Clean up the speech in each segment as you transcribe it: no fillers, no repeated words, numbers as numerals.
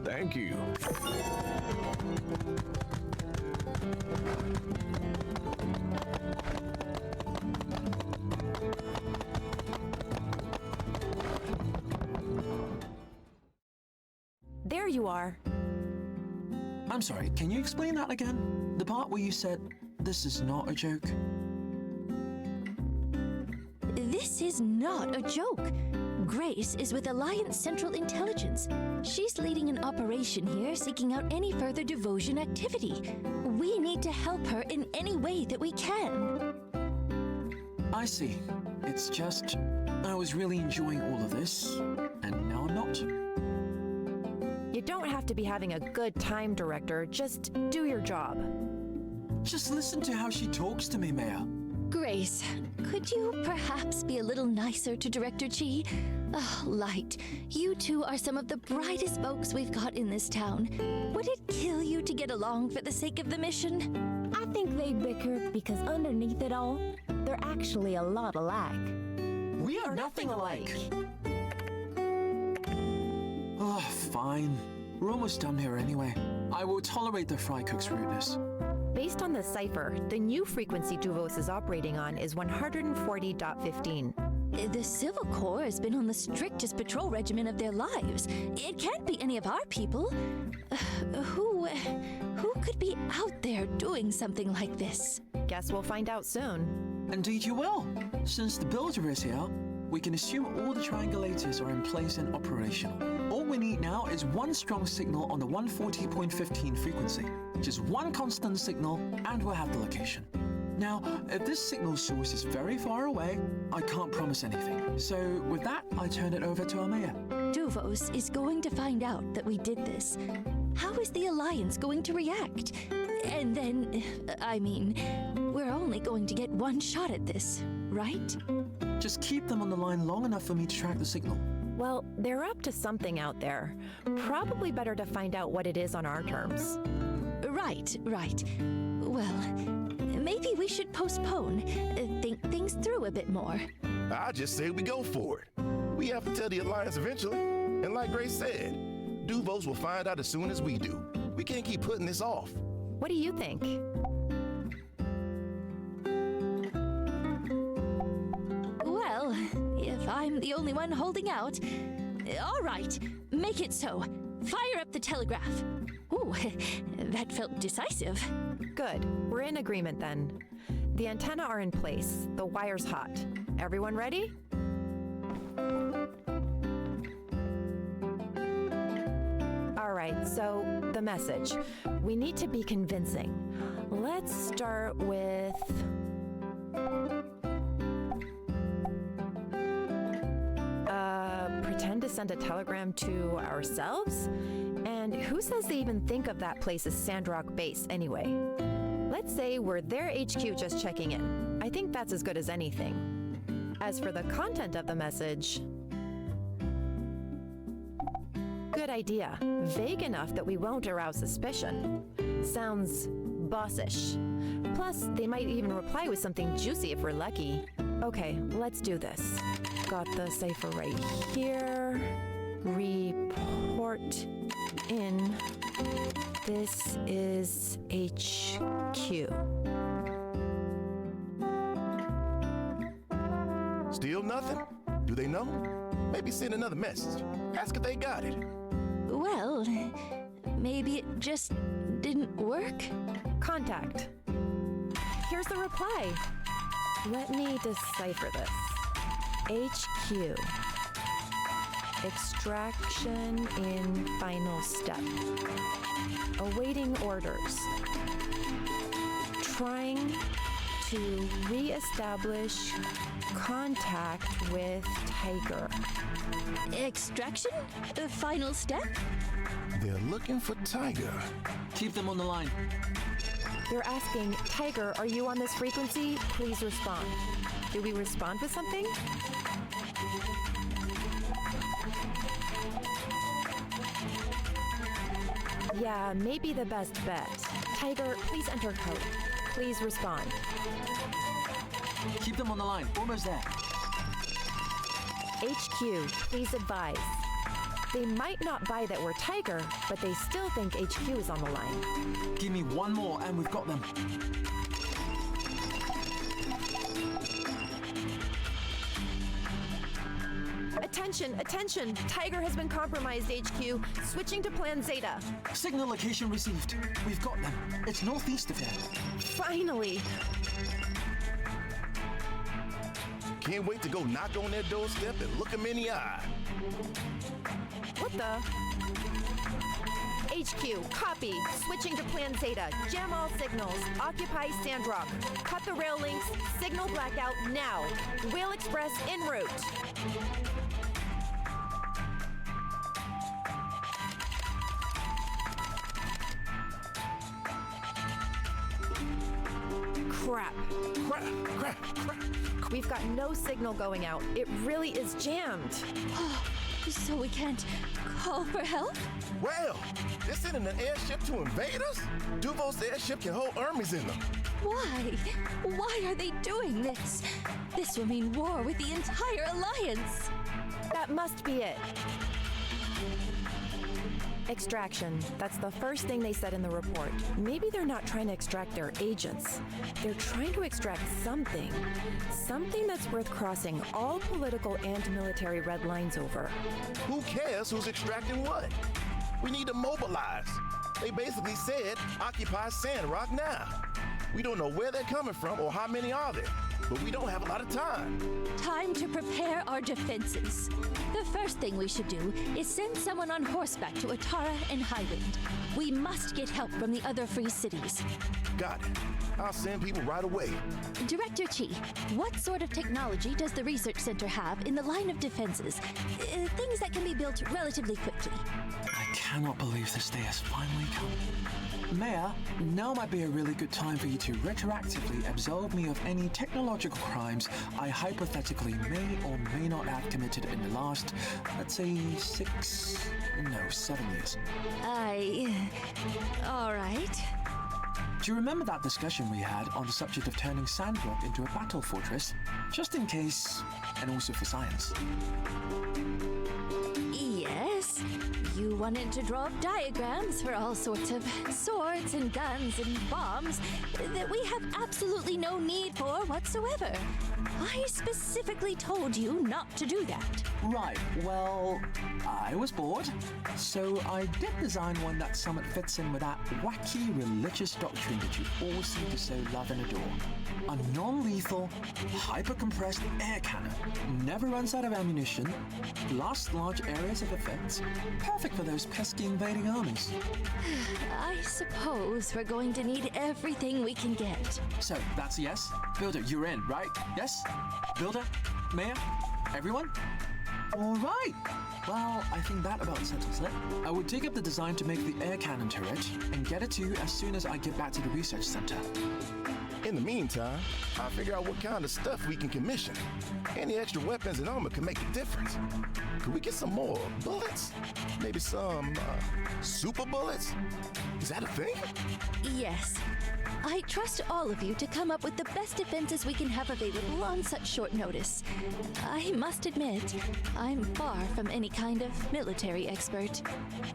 Thank you. There you are. I'm sorry, can you explain that again? The part where you said, this is not a joke? This is not a joke. Grace is with Alliance Central Intelligence. She's leading an operation here seeking out any further devotion activity. We need to help her in any way that we can. I see. It's just, I was really enjoying all of this, and now I'm not. You don't have to be having a good time, Director. Just do your job. Just listen to how she talks to me, Mayor. Grace, could you perhaps be a little nicer to Director Chi? Oh, Light, you two are some of the brightest folks we've got in this town. Would it kill you to get along for the sake of the mission? I think they bicker because underneath it all, they're actually a lot alike. We are nothing alike. Oh, fine. We're almost done here anyway. I will tolerate the fry cook's rudeness. Based on the cipher, the new frequency Duvos is operating on is 140.15. The Civil Corps has been on the strictest patrol regimen of their lives. It can't be any of our people. Who could be out there doing something like this? Guess we'll find out soon. Indeed you will. Since the builder is here, we can assume all the triangulators are in place and operational. All we need now is one strong signal on the 140.15 frequency. Just one constant signal, and we'll have the location. Now, if this signal source is very far away, I can't promise anything. So with that, I turn it over to our mayor. Duvos is going to find out that we did this. How is the Alliance going to react? And then, we're only going to get one shot at this, right? Just keep them on the line long enough for me to track the signal. Well, they're up to something out there. Probably better to find out what it is on our terms. Right. Well, maybe we should postpone, think things through a bit more. I just say we go for it. We have to tell the Alliance eventually. And like Grace said, Duvos will find out as soon as we do. We can't keep putting this off. What do you think? Well, if I'm the only one holding out, all right, make it so. Fire up the telegraph. Ooh, that felt decisive. Good. We're in agreement then. The antenna are in place. The wire's hot. Everyone ready? All right, so the message. We need to be convincing. Let's start with... pretend to send a telegram to ourselves? And who says they even think of that place as Sandrock Base anyway? Let's say we're their HQ just checking in. I think that's as good as anything. As for the content of the message... Good idea. Vague enough that we won't arouse suspicion. Sounds bossish. Plus, they might even reply with something juicy if we're lucky. Okay, let's do this. Got the cipher right here. Report in. This is HQ. Still nothing? Do they know? Maybe send another message. Ask if they got it. Well, maybe it just didn't work? Contact. Here's the reply. Let me decipher this. HQ. Extraction in final step. Awaiting orders. Trying to re-establish contact with Tiger. Extraction? The final step? They're looking for Tiger. Keep them on the line. They're asking, Tiger, are you on this frequency? Please respond. Do we respond with something? Yeah, maybe the best bet. Tiger, please enter code. Please respond. Keep them on the line. Almost there. HQ, please advise. They might not buy that we're Tiger, but they still think HQ is on the line. Give me one more and we've got them. Attention, attention! Tiger has been compromised, HQ. Switching to Plan Zeta. Signal location received. We've got them. It's northeast of here. Finally! Can't wait to go knock on their doorstep and look them in the eye. What the? HQ, copy. Switching to Plan Zeta. Jam all signals. Occupy Sandrock. Cut the rail links. Signal blackout now. Whale Express en route. Crap. Crap. We've got no signal going out. It really is jammed. So we can't call for help? Well, they're sending an airship to invade us? Duvos' airship can hold armies in them. Why? Why are they doing this? This will mean war with the entire alliance. That must be it. Extraction. That's the first thing they said in the report. Maybe they're not trying to extract their agents. They're trying to extract something. Something that's worth crossing all political and military red lines over. Who cares who's extracting what? We need to mobilize. They basically said, occupy Sandrock now. We don't know where they're coming from or how many are there, but we don't have a lot of time. Time to prepare our defenses. The first thing we should do is send someone on horseback to Atara and Highwind. We must get help from the other free cities. Got it. I'll send people right away. Director Chi, what sort of technology does the research center have in the line of defenses? Things that can be built relatively quickly. I cannot believe this day has finally come. Mayor, now might be a really good time for you to retroactively absolve me of any technological crimes I hypothetically may or may not have committed in the last, let's say, 7 years. All right. Do you remember that discussion we had on the subject of turning Sandrock into a battle fortress? Just in case, and also for science. Yes. You wanted to draw up diagrams for all sorts of swords and guns and bombs that we have absolutely no need for whatsoever. I specifically told you not to do that. Right, well, I was bored, so I did design one that somewhat fits in with that wacky religious doctrine that you all seem to so love and adore. A non-lethal, hyper-compressed air cannon. Never runs out of ammunition, blasts large areas of effect, perfect for those pesky invading armies. I suppose we're going to need everything we can get. So, that's a yes? Builder, you're in, right? Yes? Builder? Mayor? Everyone? All right. Well, I think that about settles it. I will dig up the design to make the air cannon turret and get it to you as soon as I get back to the research center. In the meantime, I'll figure out what kind of stuff we can commission. Any extra weapons and armor can make a difference. Could we get some more bullets? Maybe some, super bullets? Is that a thing? Yes. I trust all of you to come up with the best defenses we can have available on such short notice. I must admit, I'm far from any kind of military expert.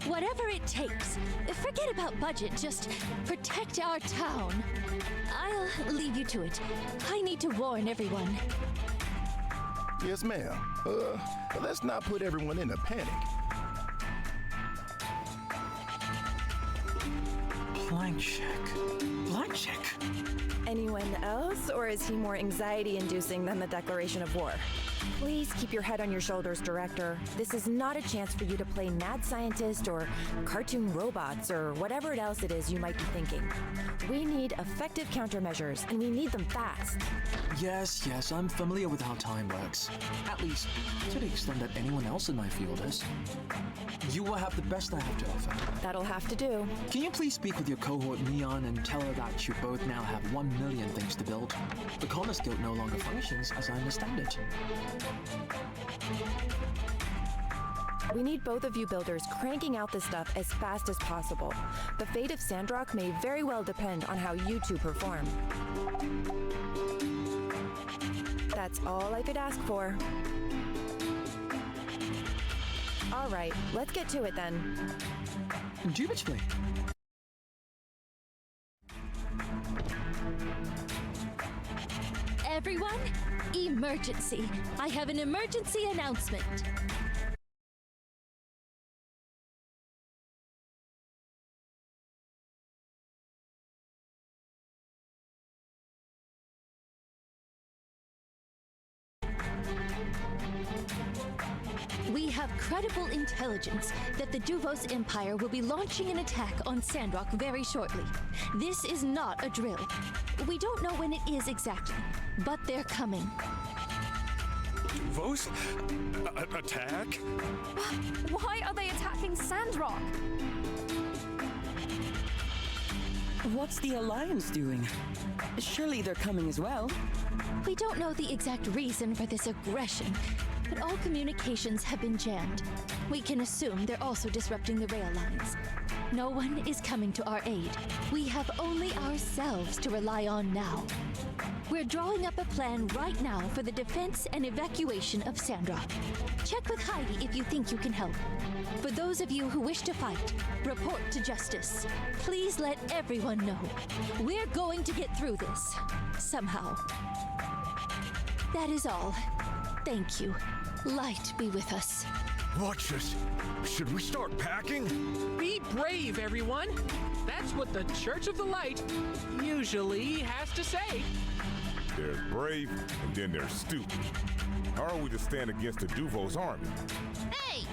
Whatever it takes, forget about budget, just protect our town. I'll leave you to it. I need to warn everyone. Yes, ma'am. But let's not put everyone in a panic. Blank check. Blank check? Anyone else, or is he more anxiety-inducing than the declaration of war? Please keep your head on your shoulders, Director. This is not a chance for you to play mad scientist or cartoon robots or whatever else it is you might be thinking. We need effective countermeasures, and we need them fast. Yes, I'm familiar with how time works. At least, to the extent that anyone else in my field is. You will have the best I have to offer. That'll have to do. Can you please speak with your cohort Neon and tell her that you both now have 1 million things to build? The Connors Guild no longer functions as I understand it. We need both of you builders cranking out this stuff as fast as possible. The fate of Sandrock may very well depend on how you two perform. That's all I could ask for. All right, let's get to it then. Indubitably. Everyone, emergency. I have an emergency announcement. We have credible intelligence that the Duvos Empire will be launching an attack on Sandrock very shortly. This is not a drill. We don't know when it is exactly, but they're coming. Duvos? Attack? Why are they attacking Sandrock? What's the Alliance doing? Surely they're coming as well. We don't know the exact reason for this aggression, but all communications have been jammed. We can assume they're also disrupting the rail lines. No one is coming to our aid. We have only ourselves to rely on now. We're drawing up a plan right now for the defense and evacuation of Sandrock. Check with Heidi if you think you can help. For those of you who wish to fight, report to justice. Please let everyone know. We're going to get through this. Somehow. That is all. Thank you. Light be with us. What should we start packing? Be brave, everyone. That's what the Church of the Light usually has to say. There's brave, and then there's stupid. How are we to stand against the Duvos army? Hey!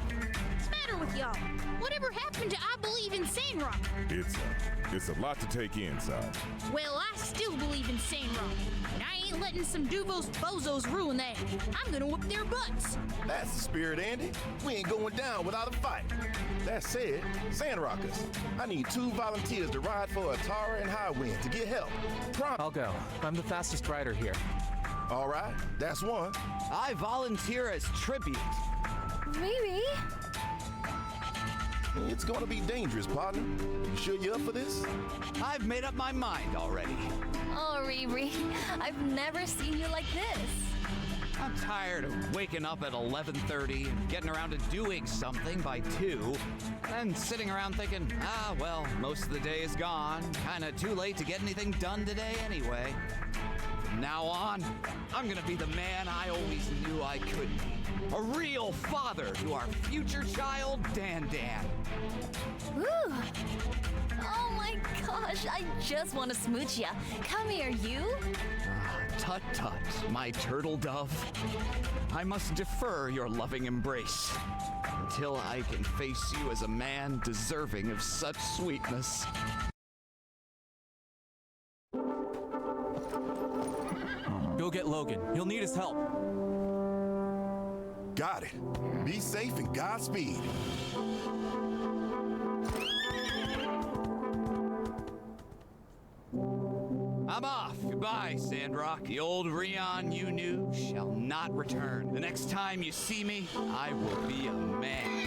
What's the matter with y'all? Whatever happened to I believe in Sandrock? It's a lot to take in, Si. Well, I still believe in Sandrock. And I ain't letting some Duvos bozos ruin that. I'm gonna whoop their butts. That's the spirit, Andy. We ain't going down without a fight. That said, Sandrockers, I need 2 volunteers to ride for Atara and Highwind to get help. I'll go. I'm the fastest rider here. All right, that's 1. I volunteer as tribute. Really? It's gonna be dangerous, partner. You sure you're up for this? I've made up my mind already. Oh, Riri, I've never seen you like this. I'm tired of waking up at 11:30 and getting around to doing something by 2, and sitting around thinking, well, most of the day is gone. Kinda too late to get anything done today anyway. From now on, I'm gonna be the man I always knew I could be. A real father to our future child, Dan. Ooh. Oh my gosh, I just want to smooch ya. Come here, you. Tut, my turtle dove. I must defer your loving embrace until I can face you as a man deserving of such sweetness. Go get Logan. He'll need his help. Got it. Be safe and Godspeed. I'm off. Goodbye, Sandrock. The old Rion you knew shall not return. The next time you see me, I will be a man.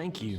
Thank you.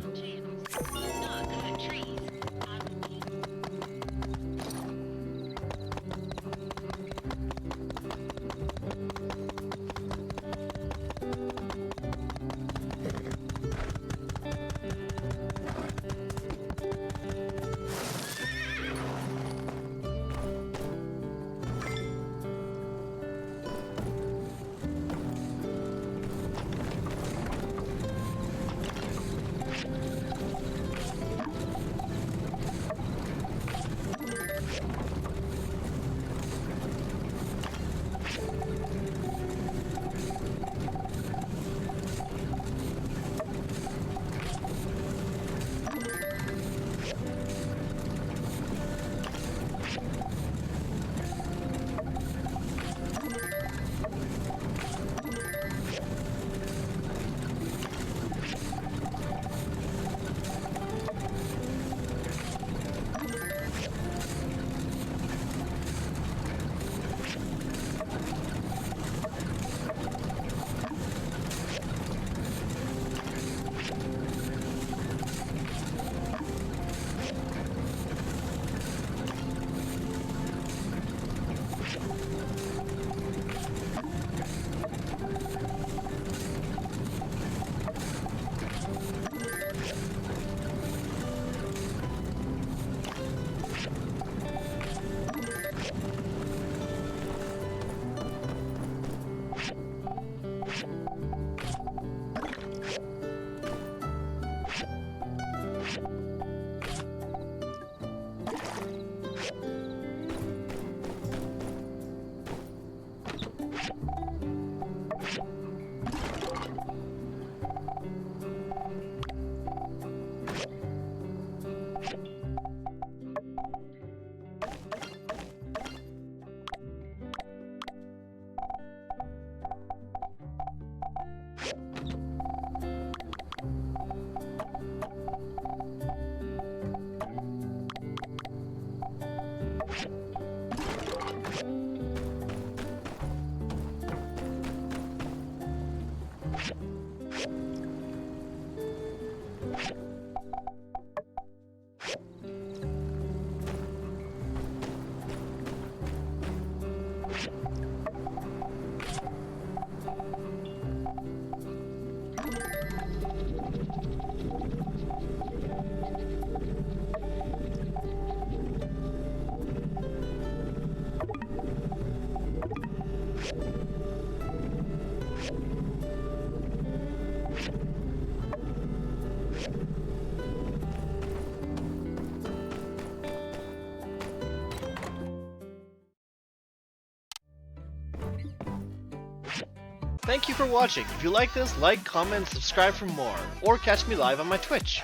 Thank you for watching. If you like this, like, comment, and subscribe for more, or catch me live on my Twitch.